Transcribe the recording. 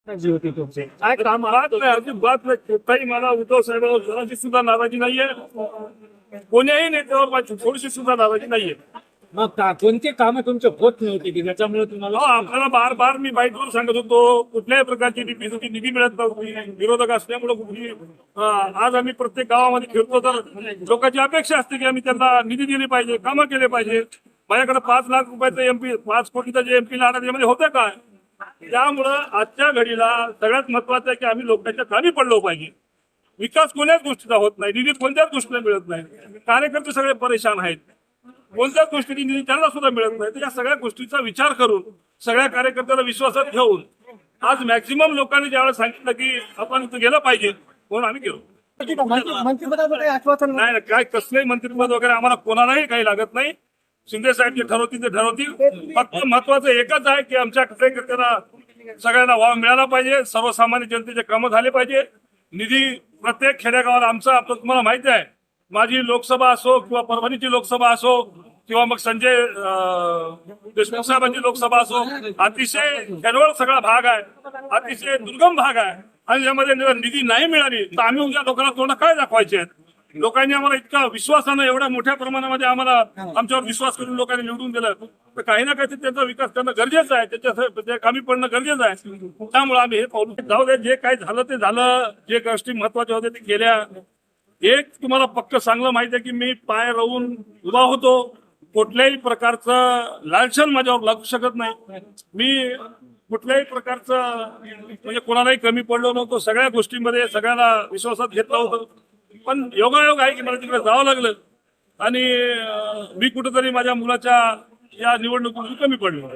जी होती तुमची काय काम आहात नाही अजिबात नाही. कुठलाही मला उद्धव साहेबांवर जराशी सुद्धा नाराजी नाहीये. कोण्याही नेत्यावर माझी थोडीशी सुद्धा नाराजी नाहीये. मग कोणते कामं तुमचे होत नव्हती की त्याच्यामुळे तुम्हाला आपल्याला बार बार मी बाईटवर सांगत होतो कुठल्याही प्रकारची निधी मिळत नव्हती. विरोधक असल्यामुळे कुठली आज आम्ही प्रत्येक गावामध्ये फिरतो तर लोकांची अपेक्षा असते की आम्ही त्यांना निधी दिली पाहिजे, कामं केले पाहिजे. माझ्याकडे 5 लाख रुपयाचं एमपी 5 कोटीचं जे एमपी लाडा त्यामध्ये होतं काय? त्यामुळं आजच्या घडीला सगळ्यात महत्वाचं आहे की आम्ही लोकांच्या कामी पडलो पाहिजे. विकास कोणत्याच गोष्टीचा होत नाही, निधी कोणत्याच गोष्टीला मिळत नाही. कार्यकर्ते सगळे परेशान आहेत. कोणत्याच गोष्टीची निधी त्यांना सुद्धा मिळत नाही. त्या सगळ्या गोष्टीचा विचार करून सगळ्या कार्यकर्त्यांना विश्वासात घेऊन आज मॅक्झिमम लोकांनी ज्यावेळेस सांगितलं की आपण इथं गेलं पाहिजे म्हणून आम्ही गेलो. मंत्रिपदाचं काही आश्वासन नाही काय कसलंही मंत्रिपद वगैरे आम्हाला कोणालाही काही लागत नाही. शिंदे साहेब जे ठरवतील ते ठरवतील. फक्त महत्वाचं एकच आहे की आमच्या कार्यकर्त्यांना सगळ्यांना वाव मिळाला पाहिजे, सर्वसामान्य जनतेचे कामं झाले पाहिजे. निधी प्रत्येक खेड्यागावाला आमचा आपलं तुम्हाला माहिती आहे. माझी लोकसभा असो किंवा परभणीची लोकसभा असो किंवा मग संजय देशमुख साहेबांची लोकसभा असो, अतिशय खेडवळ सगळा भाग आहे, अतिशय दुर्गम भाग आहे. आणि यामध्ये निधी नाही मिळाली तर आम्ही उद्या लोकांना तोंड काय दाखवायचे आहेत? लोकांनी आम्हाला इतका विश्वासानं एवढ्या मोठ्या प्रमाणामध्ये आम्हाला आमच्यावर विश्वास करून लोकांनी निवडून दिलं तर काही ना काही त्यांचा विकास करणं गरजेचं आहे, त्याच्या कामी पडणं गरजेचं आहे. त्यामुळे आम्ही हे पाऊल जाऊ दे. जे काही झालं ते झालं. जे गोष्टी महत्वाच्या होत्या ते केल्या. एक तुम्हाला पक्क चांगलं माहिती आहे की मी पाय राहून उभा होतो. कुठल्याही प्रकारचं लालसन माझ्यावर लागू शकत नाही. मी कुठल्याही प्रकारचं म्हणजे कोणालाही कमी पडलो नव्हतो. सगळ्या गोष्टींमध्ये सगळ्यांना विश्वासात घेतलं होतं. पण योगायोग आहे की मला तिकडे जावं लागलं आणि मी कुठेतरी माझ्या मुलाच्या या निवडणुकीतून कमी पडलो.